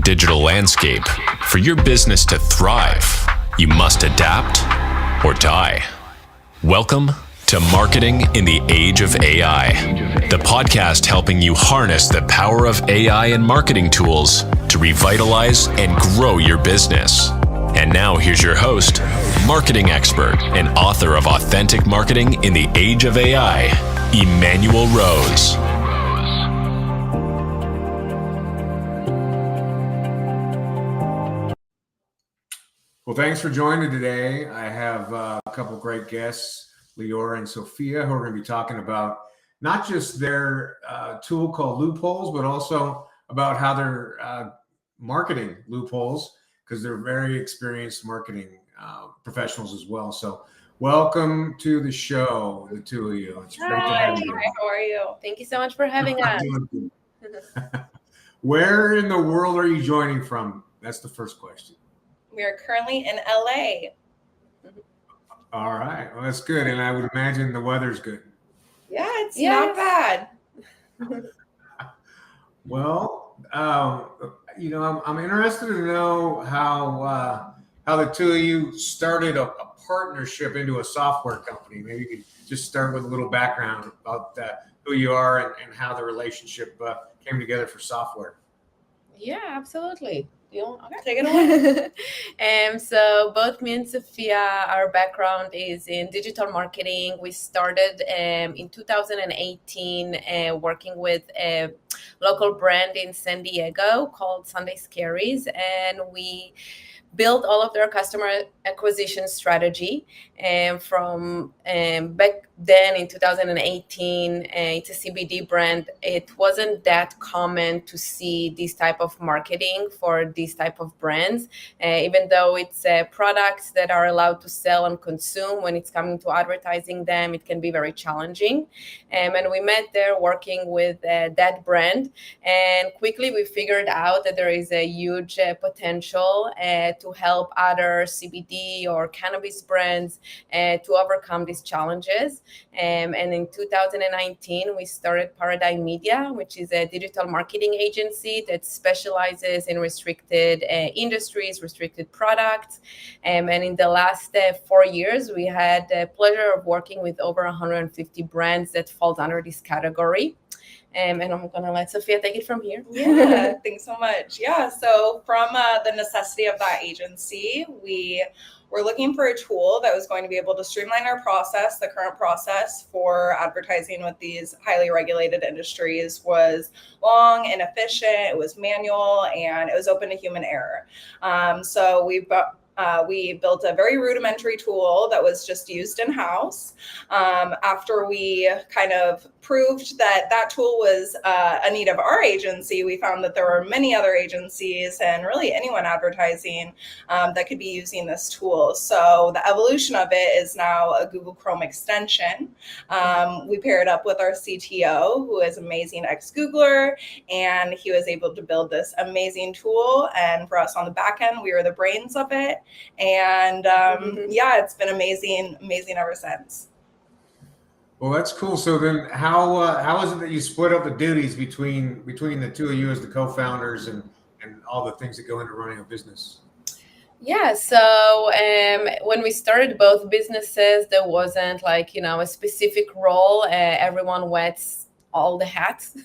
digital landscape, for your business to thrive, you must adapt or die. Welcome to Marketing in the Age of AI, the podcast helping you harness the power of AI and marketing tools to revitalize and grow your business. And now here's your host, marketing expert and author of Authentic Marketing in the Age of AI, Emmanuel Rose. Well, thanks for joining today. I have a couple of great guests, Lior and Sophia, who are going to be talking about not just their tool called Loopholes, but also about how they're marketing Loopholes, because they're very experienced marketing professionals as well. So welcome to the show, the two of you. It's great to have you. Hi, how are you? Thank you so much for having us. Where in the world are you joining from? That's the first question. We are currently in LA. All right. Well, that's good. And I would imagine the weather's good. Yeah, it's not bad. Well, I'm interested to know how the two of you started a partnership into a software company. Maybe you could just start with a little background about who you are and how the relationship came together for software. Yeah, absolutely. Take it away. So both me and Sophia, our background is in digital marketing. We started in 2018 working with a local brand in San Diego called Sunday Scaries, and we built all of their customer acquisition strategy. And from back then in 2018, it's a CBD brand. It wasn't that common to see this type of marketing for these type of brands, even though it's products that are allowed to sell and consume. When it's coming to advertising them, it can be very challenging. And we met there working with that brand, and quickly we figured out that there is a huge potential to help other CBD or cannabis brands to overcome these challenges. And in 2019, we started Paradigm Media, which is a digital marketing agency that specializes in restricted industries, restricted products. And in the last 4 years, we had the pleasure of working with over 150 brands that falls under this category. And I'm going to let Sophia take it from here. Yeah, thanks so much. Yeah, so from the necessity of that agency, we were looking for a tool that was going to be able to streamline our process. The current process for advertising with these highly regulated industries was long, inefficient, it was manual, and it was open to human error. So we built a very rudimentary tool that was just used in-house. After we kind of proved that tool was a need of our agency, we found that there were many other agencies and really anyone advertising that could be using this tool. So the evolution of it is now a Google Chrome extension. We paired up with our CTO, who is amazing ex-Googler, and he was able to build this amazing tool. And for us on the back end, we were the brains of it. And it's been amazing ever since. Well, that's cool. So then how is it that you split up the duties between the two of you as the co-founders and all the things that go into running a business? Yeah, so when we started both businesses, there wasn't a specific role. Everyone wears all the hats.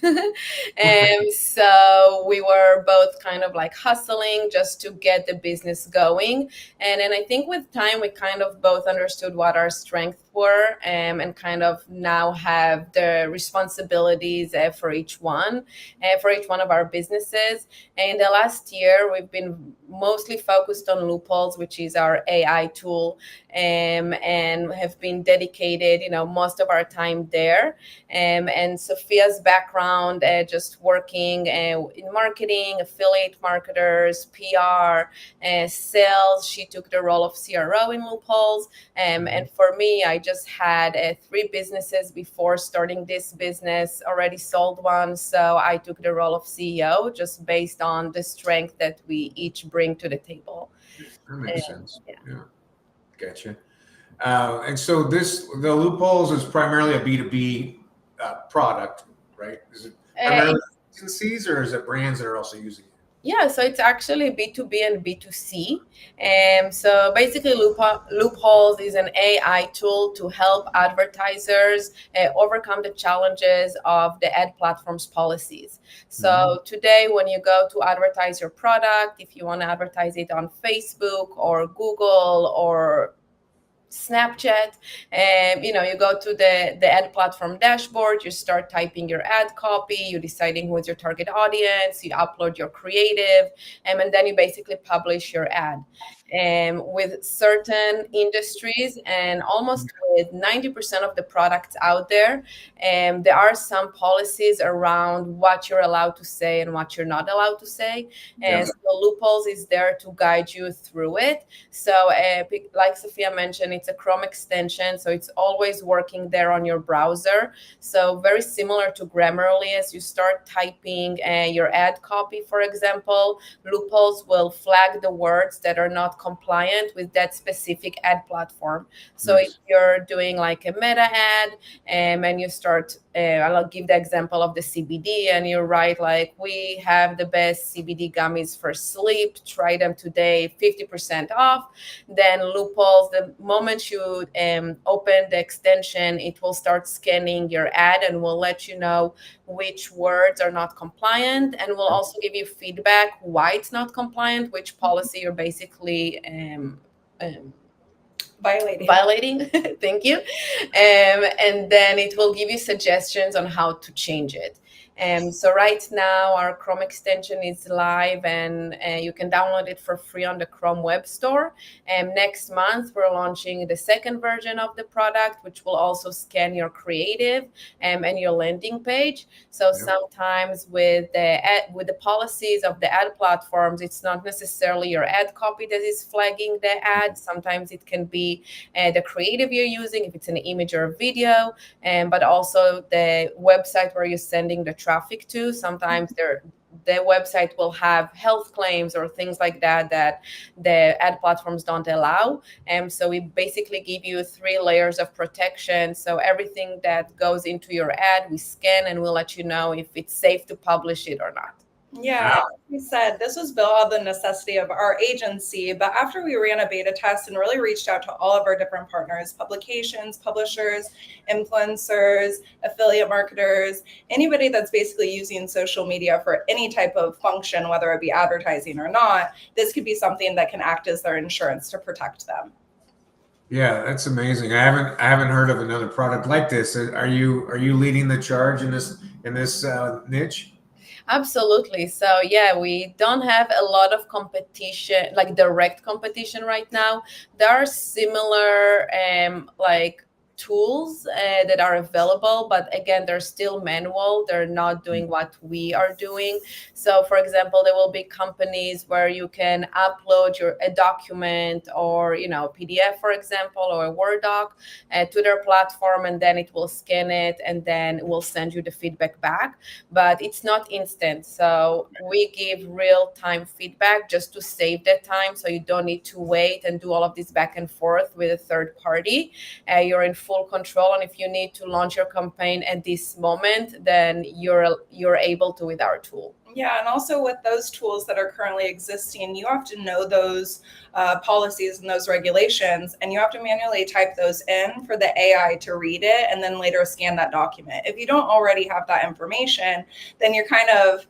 So we were both kind of hustling just to get the business going. And then I think with time, we kind of both understood what our strengths were and kind of now have the responsibilities for each one of our businesses. And the last year, we've been mostly focused on Loopholes, which is our AI tool, and have been dedicated, most of our time there. And Sophia's background, just working in marketing, affiliate marketers, PR, sales. She took the role of CRO in Loopholes. And for me, I just had 3 businesses before starting this business, already sold one. So I took the role of CEO just based on the strength that we each bring to the table. That makes sense. Yeah. Gotcha. And so the Loopholes is primarily a B2B product, right? Is it primarily agencies or is it brands that are also using it? Yeah, so it's actually B2B and B2C. So basically, Loopholes is an AI tool to help advertisers overcome the challenges of the ad platform's policies. So today, when you go to advertise your product, if you want to advertise it on Facebook or Google or Snapchat, and you go to the ad platform dashboard, you start typing your ad copy, you deciding who's your target audience, you upload your creative, and then you basically publish your ad. And with certain industries and almost with 90% of the products out there, there are some policies around what you're allowed to say and what you're not allowed to say. And so Loopholes is there to guide you through it. So like Sophia mentioned, it's a Chrome extension, so it's always working there on your browser. So very similar to Grammarly, as you start typing your ad copy, for example, Loopholes will flag the words that are not compliant with that specific ad platform. So if you're doing like a meta ad and you start, I'll give the example of the CBD, and you write like, we have the best CBD gummies for sleep, try them today, 50% off. Then Loopholes, the moment you open the extension, it will start scanning your ad and will let you know which words are not compliant, and will also give you feedback why it's not compliant, which policy you're basically violating. Thank you. And then it will give you suggestions on how to change it. So right now our Chrome extension is live, and you can download it for free on the Chrome Web Store. And next month we're launching the second version of the product, which will also scan your creative and your landing page. So sometimes with the policies of the ad platforms, it's not necessarily your ad copy that is flagging the ad. Sometimes it can be the creative you're using, if it's an image or a video, but also the website where you're sending the traffic to. Sometimes the website will have health claims or things like that the ad platforms don't allow. So we basically give you 3 layers of protection. So everything that goes into your ad, we scan and we'll let you know if it's safe to publish it or not. Yeah, like we said, this was built out of the necessity of our agency. But after we ran a beta test and really reached out to all of our different partners, publications, publishers, influencers, affiliate marketers, anybody that's basically using social media for any type of function, whether it be advertising or not, this could be something that can act as their insurance to protect them. Yeah, that's amazing. I haven't heard of another product like this. Are you leading the charge in this niche? Absolutely. So yeah, we don't have a lot of competition, like direct competition right now. There are similar like tools that are available, but again, they're still manual. They're not doing what we are doing. So for example, there will be companies where you can upload a document or PDF, for example, or a Word doc to their platform, and then it will scan it and then it will send you the feedback back. But it's not instant. So we give real-time feedback just to save that time, so you don't need to wait and do all of this back and forth with a third party. You're in full control, and if you need to launch your campaign at this moment, then you're able to with our tool. Yeah, and also with those tools that are currently existing, you have to know those policies and those regulations, and you have to manually type those in for the AI to read it and then later scan that document. If you don't already have that information, then you're kind of,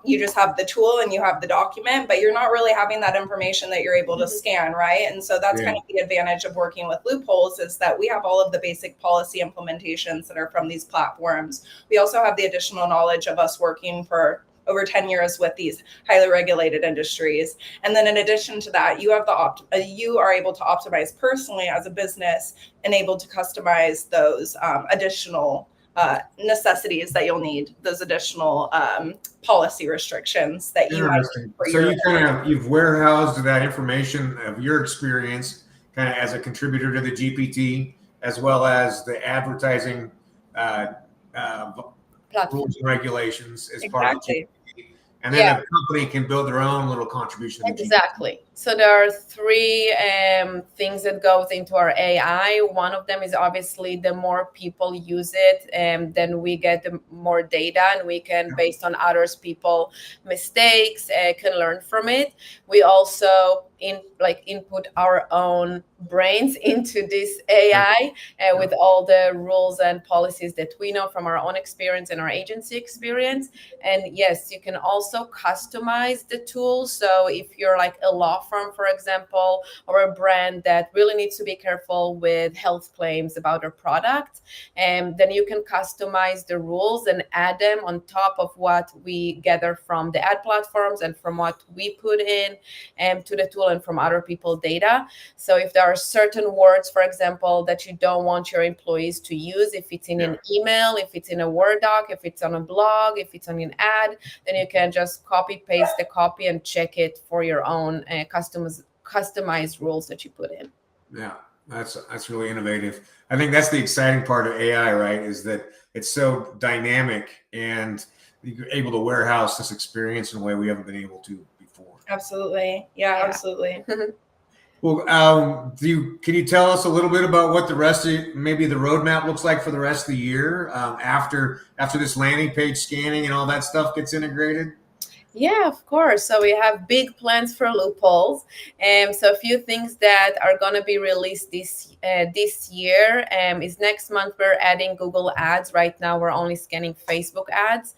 you just have the tool and you have the document, but you're not really having that information that you're able to scan, right? And so that's kind of the advantage of working with Loopholes, is that we have all of the basic policy implementations that are from these platforms. We also have the additional knowledge of us working for over 10 years with these highly regulated industries. And then in addition to that, you are able to optimize personally as a business and able to customize those additional necessities that you'll need, those additional policy restrictions that you might need for you've warehoused that information of your experience kind of as a contributor to the GPT, as well as the advertising rules and regulations as part of the GPT. and then the company can build their own little contribution. Exactly. So there are three things that goes into our AI. One of them is obviously the more people use it, then we get the more data, and we can, based on others people mistakes, can learn from it. We also input our own brains into this AI with all the rules and policies that we know from our own experience and our agency experience. And yes, you can also customize the tool. So if you're like a law firm, for example, or a brand that really needs to be careful with health claims about their product, then you can customize the rules and add them on top of what we gather from the ad platforms and from what we put in to the tool and from other people's data. So if there are certain words, for example, that you don't want your employees to use, if it's in an email, if it's in a Word doc, if it's on a blog, if it's on an ad, then you can just copy paste the copy and check it for your own customized rules that you put in. Yeah, that's really innovative. I think that's the exciting part of AI, right? Is that it's so dynamic and you're able to warehouse this experience in a way we haven't been able to before. Absolutely. Yeah. Absolutely. Well, can you tell us a little bit about what the rest of maybe the roadmap looks like for the rest of the year after this landing page scanning and all that stuff gets integrated? Yeah, of course. So we have big plans for Loopholes. So a few things that are going to be released this year is next month we're adding Google Ads. Right now we're only scanning Facebook ads.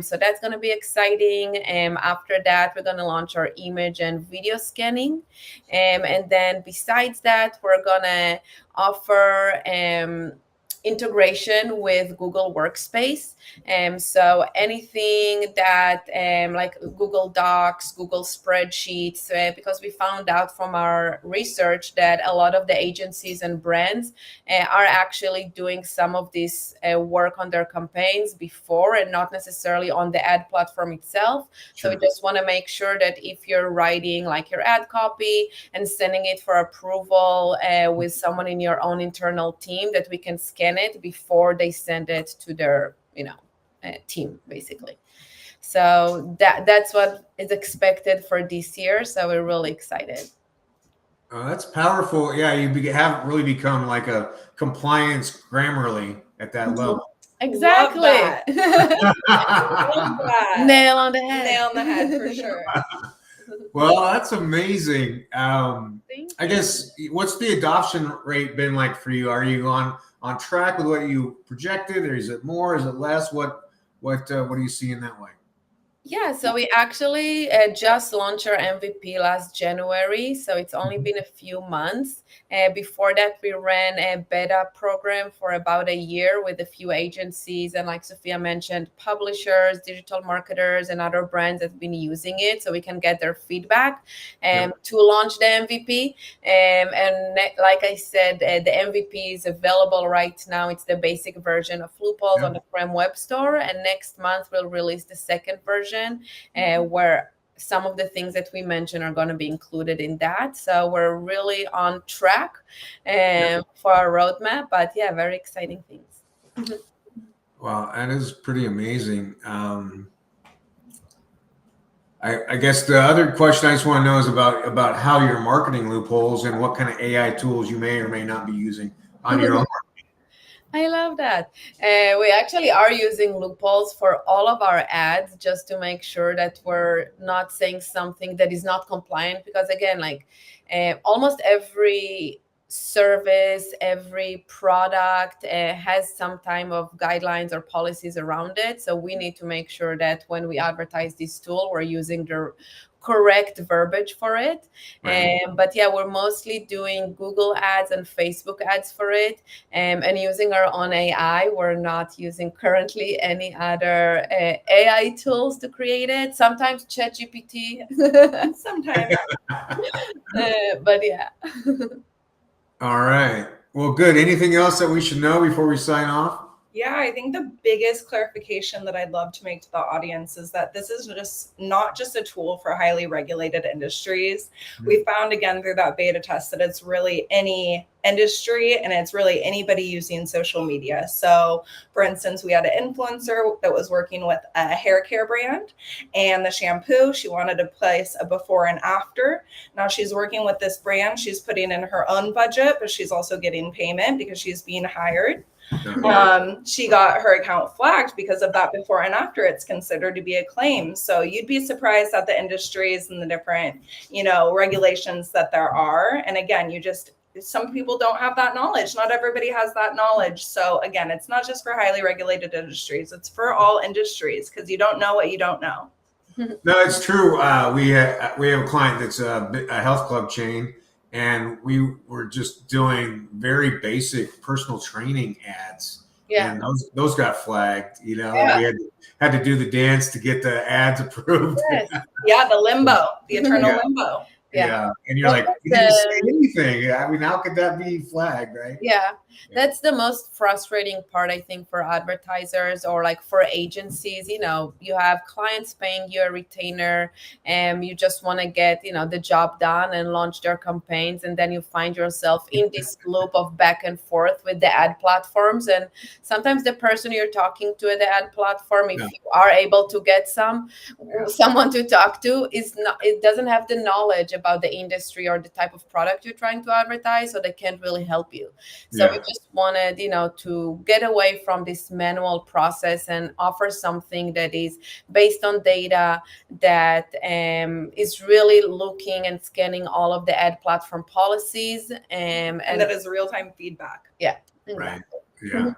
So that's going to be exciting. After that, we're going to launch our image and video scanning. And then besides that, we're going to offer integration with Google Workspace. So anything that like Google Docs, Google Spreadsheets, because we found out from our research that a lot of the agencies and brands are actually doing some of this work on their campaigns before and not necessarily on the ad platform itself. Sure. So we just want to make sure that if you're writing like your ad copy and sending it for approval with someone in your own internal team, that we can scan it before they send it to their team, basically. So that's what is expected for this year. So we're really excited. That's powerful. Yeah, you haven't really become like a compliance Grammarly at that level. Exactly. Love that. Nail on the head. Nail on the head for sure. Well, that's amazing. I guess, what's the adoption rate been like for you? Are you on track with what you projected, or is it more? Is it less? What are you seeing that way? Yeah, so we actually just launched our MVP last January, so it's only been a few months. Before that, we ran a beta program for about a year with a few agencies and, like Sophia mentioned, publishers, digital marketers, and other brands that have been using it, so we can get their feedback to launch the MVP. And like I said, the MVP is available right now. It's the basic version of Loopholes on the Chrome Web Store, and next month we'll release the second version. Where some of the things that we mentioned are going to be included in that. So we're really on track for our roadmap, but yeah, very exciting things. Wow, that is pretty amazing. I guess the other question I just want to know is about how you're marketing Loopholes and what kind of AI tools you may or may not be using on your own. I love that. We actually are using Loopholes for all of our ads just to make sure that we're not saying something that is not compliant. Because again, like almost every service, every product has some type of guidelines or policies around it. So we need to make sure that when we advertise this tool, we're using the correct verbiage for it. Right. But yeah, we're mostly doing Google ads and Facebook ads for it, and using our own AI. We're not using currently any other AI tools to create it. Sometimes ChatGPT, sometimes. But yeah. All right. Well, good. Anything else that we should know before we sign off? Yeah, I think the biggest clarification that I'd love to make to the audience is that this is just not just a tool for highly regulated industries. We found again through that beta test that it's really any industry and it's really anybody using social media. So for instance, we had an influencer that was working with a hair care brand, and the shampoo, she wanted to place a before and after. Now she's working with this brand. She's putting in her own budget, but she's also getting payment because she's being hired. She got her account flagged because of that before and after. It's considered to be a claim. So you'd be surprised at the industries and the different, regulations that there are. And again, some people don't have that knowledge. Not everybody has that knowledge. So again, it's not just for highly regulated industries. It's for all industries, because you don't know what you don't know. No, it's true. We have a client that's a health club chain, and we were just doing very basic personal training ads. Yeah. And those got flagged, We had to do the dance to get the ads approved. Yes. Yeah, the eternal limbo. Yeah. And you're like, you didn't say anything. I mean, how could that be flagged, right? Yeah. That's the most frustrating part, I think, for advertisers or like for agencies. You have clients paying you a retainer and you just want to get, the job done and launch their campaigns. And then you find yourself in this loop of back and forth with the ad platforms. And sometimes the person you're talking to at the ad platform, if you are able to get someone to talk to, it doesn't have the knowledge about the industry or the type of product you're trying to advertise, so they can't really help you. So we just wanted, to get away from this manual process and offer something that is based on data, that is really looking and scanning all of the ad platform policies, and that is real-time feedback. Yeah, exactly. Right.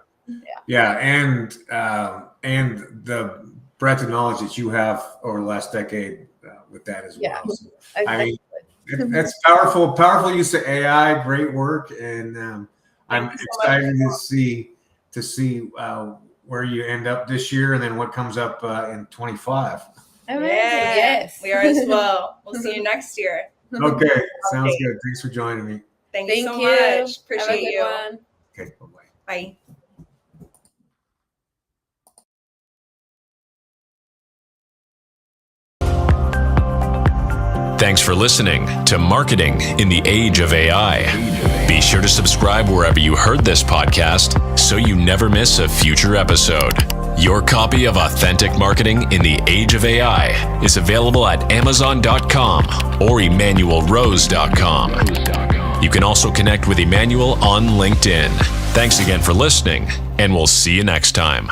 Yeah. And the breadth of knowledge that you have over the last decade with that as well. So, exactly. I mean, that's powerful use of AI. Great work, and I'm excited to see where you end up this year, and then what comes up in 25. Yes, we are as well. We'll see you next year. Okay, sounds good. Thanks for joining me. Thank you so much. Appreciate you. Okay, bye-bye. Bye. Thanks for listening to Marketing in the Age of AI. Be sure to subscribe wherever you heard this podcast so you never miss a future episode. Your copy of Authentic Marketing in the Age of AI is available at Amazon.com or EmmanuelRose.com. You can also connect with Emmanuel on LinkedIn. Thanks again for listening, and we'll see you next time.